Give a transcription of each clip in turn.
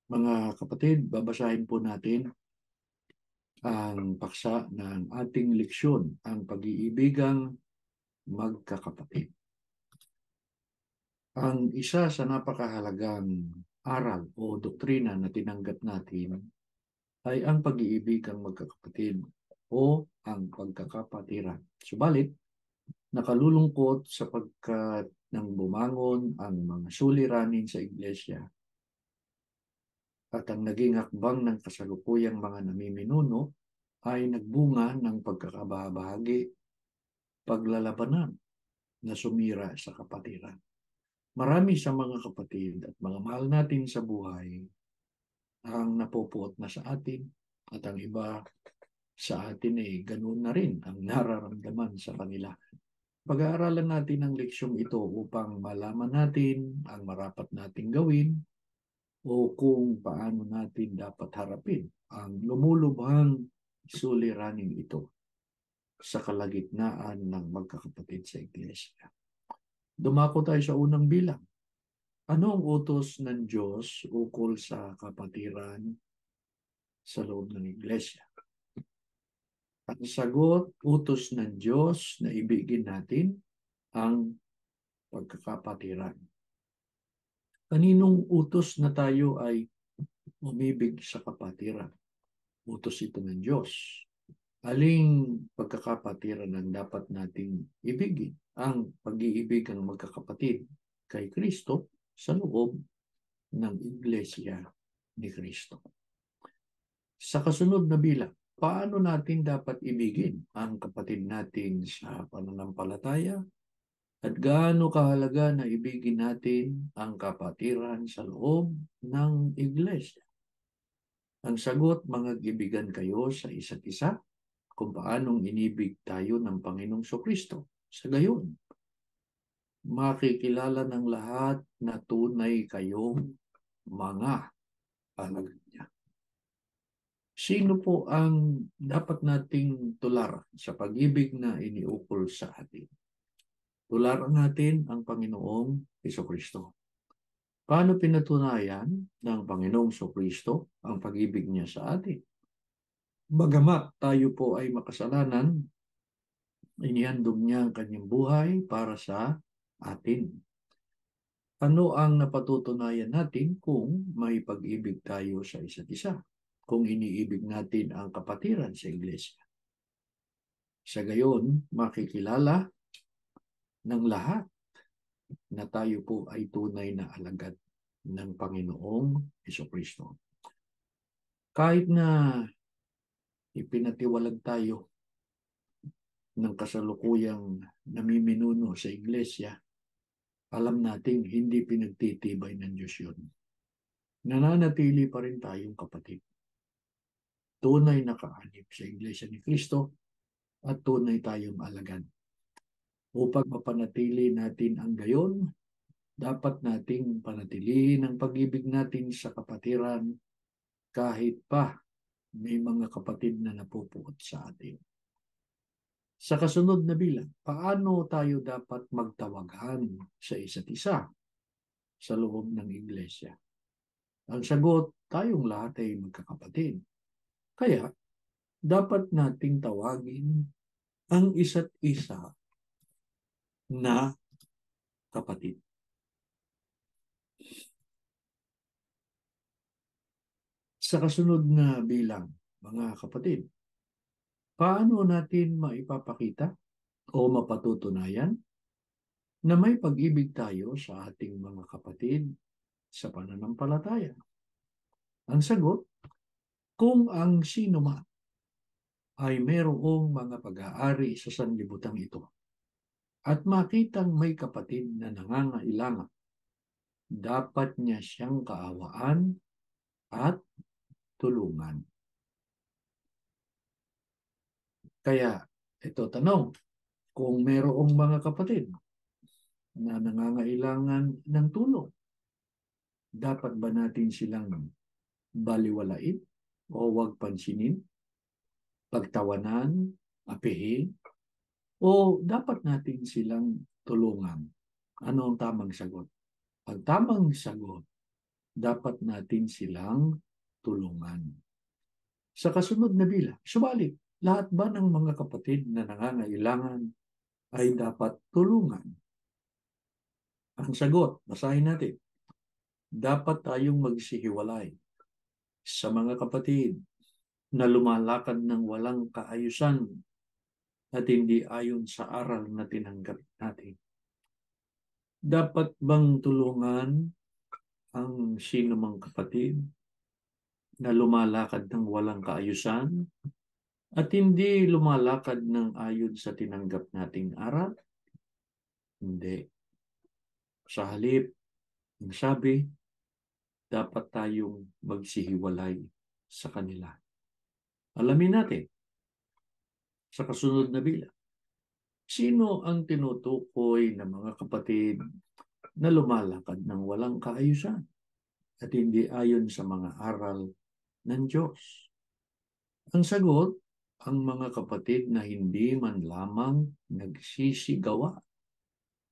Mga kapatid, babasahin po natin ang paksa ng ating leksyon, ang pag-iibigang magkakapatid. Ang isa sa napakahalagang aral o doktrina na tinanggap natin ay ang pag-iibigang magkakapatid o ang pagkakapatiran. Subalit, nakalulungkot sapagkat nang bumangon ang mga suliranin sa iglesia at ang naging hakbang ng kasalukuyang mga namiminuno ay nagbunga ng pagkakabahagi, paglalabanan na sumira sa kapatiran. Marami sa mga kapatid at mga mahal natin sa buhay ang napupuot na sa atin at ang iba sa atin ay ganoon na rin ang nararamdaman sa kanila. Pag-aaralan natin ang leksyong ito upang malaman natin ang marapat nating gawin o kung paano natin dapat harapin ang lumulubhang suliraning ito sa kalagitnaan ng magkakapatid sa iglesia. Dumako tayo sa unang bilang. Ano ang utos ng Diyos ukol sa kapatiran sa loob ng iglesia? Ang sagot, utos ng Diyos na ibigin natin ang pagkakapatiran. Kaninong utos na tayo ay umibig sa kapatiran? Utos ito ng Diyos. Aling pagkakapatiran ang dapat nating ibigin? Ang pag-iibig ng magkakapatid kay Kristo sa loob ng iglesia ni Kristo. Sa kasunod na bilang, paano natin dapat ibigin ang kapatid natin sa pananampalataya at gaano kahalaga na ibigin natin ang kapatiran sa loob ng iglesia? Ang sagot, magkaibigan kayo sa isa't isa kung paanong inibig tayo ng Panginoong Kristo. Sa gayon, makikilala ng lahat na tunay kayong mga alagad niya. Sino po ang dapat nating tularan sa pag-ibig na iniukol sa atin? Tularan natin ang Panginoong Kristo. Paano pinatunayan ng Panginoong Kristo ang pag-ibig niya sa atin? Bagamat tayo po ay makasalanan, inihandog niya ang kanyang buhay para sa atin. Ano ang napatutunayan natin kung may pag-ibig tayo sa isa't isa? Kung iniibig natin ang kapatiran sa iglesia. Sa gayon, makikilala ng lahat na tayo po ay tunay na alagad ng Panginoong Kristo. Kahit na ipinatiwalag tayo ng kasalukuyang namiminuno sa iglesia, alam nating hindi pinagtitibay ng Diyos yun. Nananatili pa rin tayong kapatid. Tunay na kaanib sa iglesia ni Kristo at tunay tayong alagad. Upang mapanatili natin ang gayon, dapat nating panatilihin ang pag-ibig natin sa kapatiran kahit pa may mga kapatid na napupuot sa atin. Sa kasunod na bilang, paano tayo dapat magtawagan sa isa't isa sa loob ng iglesia? Ang sagot, tayong lahat ay magkakapatid. Kaya, dapat nating tawagin ang isa't isa na kapatid. Sa kasunod na bilang, mga kapatid, paano natin maipapakita o mapatutunayan na may pag-ibig tayo sa ating mga kapatid sa pananampalataya? Ang sagot, kung ang sino man ay mayroong mga pag-aari sa sanlibutan ito at makitang may kapatid na nangangailangan, dapat niya siyang kaawaan at tulungan. Kaya, ito tanong, kung mayroong mga kapatid na nangangailangan ng tulong, dapat ba natin silang baliwalain o huwag pansinin, pagtawanan, apihin, o dapat natin silang tulungan? Ano ang tamang sagot? Ang tamang sagot, dapat natin silang tulungan. Sa kasunod na bilang, subalit, lahat ba ng mga kapatid na nangangailangan ay dapat tulungan? Ang sagot, basahin natin. Dapat tayong magsihiwalay sa mga kapatid na lumalakad ng walang kaayusan at hindi ayon sa aral na tinanggap natin. Dapat bang tulungan ang sino mang kapatid na lumalakad ng walang kaayusan at hindi lumalakad ng ayon sa tinanggap nating aral? Hindi. Sa halip, ang sabi, dapat tayong magsihiwalay sa kanila. Alamin natin sa kasunod na bilang. Sino ang tinutukoy ng mga kapatid na lumalakad ng walang kaayusan at hindi ayon sa mga aral ng Diyos? Ang sagot, ang mga kapatid na hindi man lamang nagsisigawa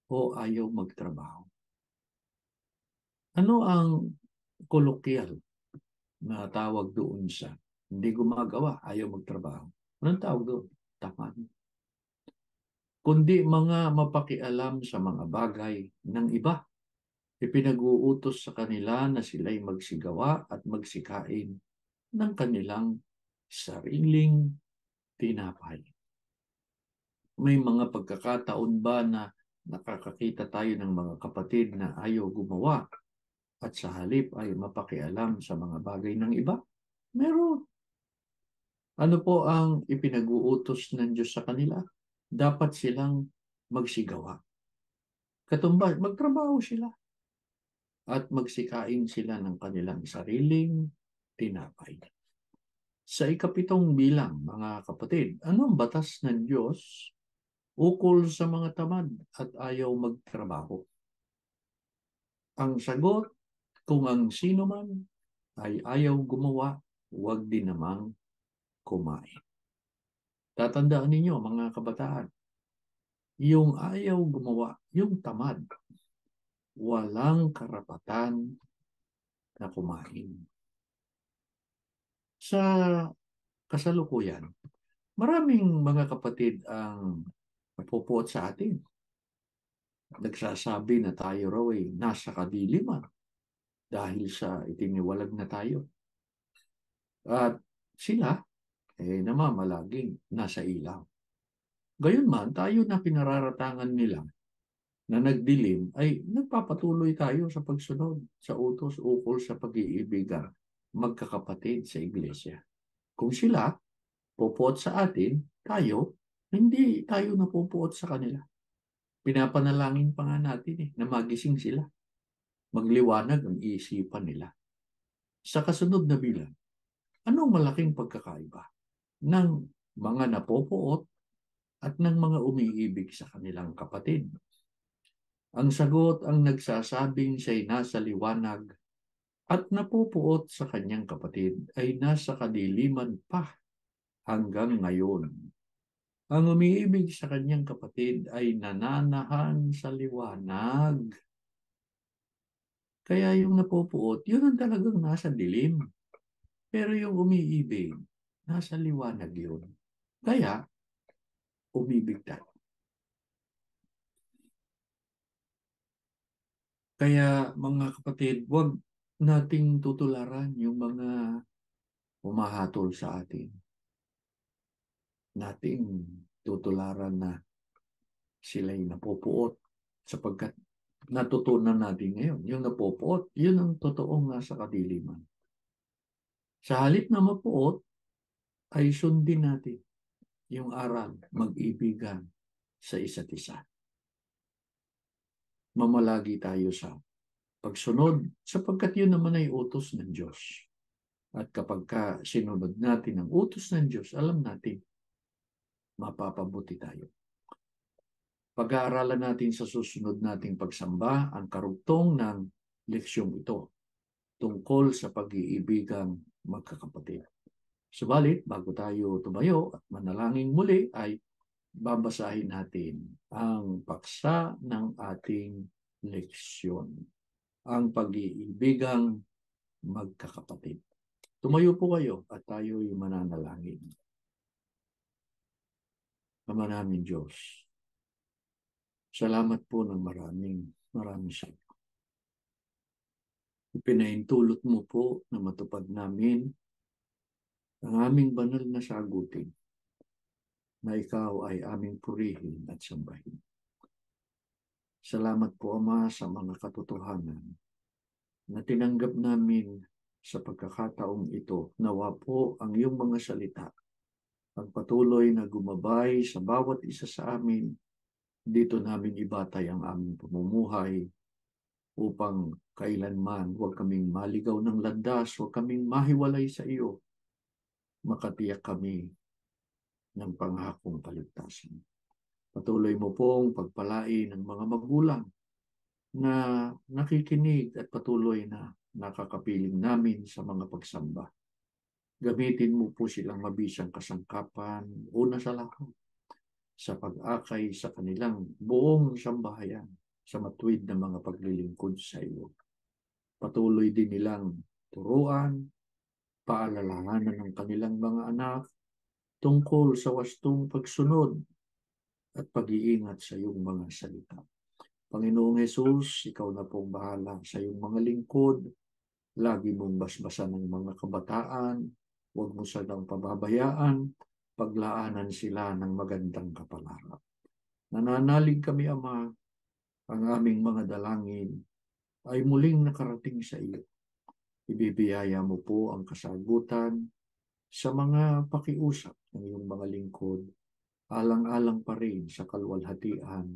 o ayaw magtrabaho. Ano ang kolokyal na tawag doon sa hindi gumagawa, ayaw magtrabaho? Anong tawag doon? Tamad. Kundi mga mapakialam sa mga bagay ng iba. Ipinag-uutos sa kanila na sila'y magsigawa at magsikain ng kanilang sariling tinapay. May mga pagkakataon ba na nakakakita tayo ng mga kapatid na ayaw gumawa at sa halip ay mapakialam sa mga bagay ng iba? Meron. Ano po ang ipinag-uutos ng Diyos sa kanila? Dapat silang magsigawa. Katumbas, magtrabaho sila at magsikain sila ng kanilang sariling tinapay. Sa ikapitong bilang, mga kapatid, anong batas ng Diyos ukol sa mga tamad at ayaw magtrabaho? Ang sagot, kung ang sino man ay ayaw gumawa, huwag din namang kumain. Tatandaan ninyo, mga kabataan, yung ayaw gumawa, yung tamad, walang karapatan na kumain. Sa kasalukuyan, maraming mga kapatid ang napupuot sa atin. Nagsasabi na tayo raw ay nasa kadiliman dahil sa itiniwalag na tayo. At sila namamalaging nasa ilaw. Gayunman, tayo na pinararatangan nila na nagdilim ay nagpapatuloy tayo sa pagsunod sa utos ukol sa pag-iibigan magkakapatid sa iglesia. Kung sila pupuot sa atin, tayo, hindi tayo napupuot sa kanila. Pinapanalangin pa nga natin na magising sila. Magliwanag ang isipan nila. Sa kasunod na bilang, anong malaking pagkakaiba ng mga napupuot at ng mga umiibig sa kanilang kapatid? Ang sagot, ang nagsasabing siya'y nasa liwanag at napupuot sa kanyang kapatid ay nasa kadiliman pa hanggang ngayon. Ang umiibig sa kanyang kapatid ay nananahan sa liwanag. Kaya yung napupuot, yun ang talagang nasa dilim. Pero yung umiibig, nasa liwanag yun. Kaya, umibig tayo. Kaya mga kapatid, huwag nating tutularan yung mga humahatol sa atin. Nating tutularan na sila'y napupuot sapagkat natutunan natin ngayon. Yung napupuot, yun ang totoong nasa kadiliman. Sa halip na mapuot, ay sundin natin yung aral, mag-ibigan sa isa't isa. Mamalagi tayo sa pagsunod sapagkat yun naman ay utos ng Diyos. At kapag sinunod natin ang utos ng Diyos, alam natin, mapapabuti tayo. Pag-aaralan natin sa susunod nating pagsamba ang karugtong ng leksyong ito tungkol sa pag-iibigang magkakapatid. Subalit, bago tayo tumayo at manalangin muli ay babasahin natin ang paksa ng ating leksyon. Ang pag-iibigang magkakapatid. Tumayo po kayo at tayo'y mananalangin. Ama namin Diyos, salamat po ng maraming sa iyo. Ipinahintulot mo po na matupad namin ang aming banal na sagutin na ikaw ay aming purihin at sambahin. Salamat po, Ama, sa mga katotohanan na tinanggap namin sa pagkakataong ito. Nawa po ang iyong mga salita ang patuloy na gumabay sa bawat isa sa amin. Dito namin ibatay ang aming pamumuhay upang kailanman huwag kaming maligaw ng landas, huwag kaming mahiwalay sa iyo. Makatiyak kami ng panghakong kaligtasan. Patuloy mo pong pagpalain ng mga magulang na nakikinig at patuloy na nakakapiling namin sa mga pagsamba. Gamitin mo po silang mabisang kasangkapan, una sa lahat, sa pag-akay sa kanilang buong sambahayan, sa matuwid na mga paglilingkod sa iyo. Patuloy din nilang turuan, paalalahanan ng kanilang mga anak tungkol sa wastong pagsunod at pag-iingat sa iyong mga salita. Panginoong Jesus, ikaw na pong bahala sa iyong mga lingkod. Lagi mong basbasan ng mga kabataan. Huwag mo silang pababayaan. Paglaanan sila ng magandang kapalaran. Nananalig kami, Ama, ang aming mga dalangin ay muling nakarating sa iyo. Ibibiyaya mo po ang kasagutan sa mga pakiusap ng iyong mga lingkod, alang-alang pa rin sa kaluwalhatian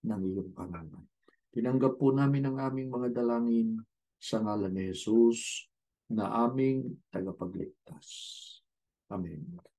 ng iyong pangalan. Tinanggap po namin ang aming mga dalangin sa ngalan ni Jesus na aming tagapagligtas. Amen.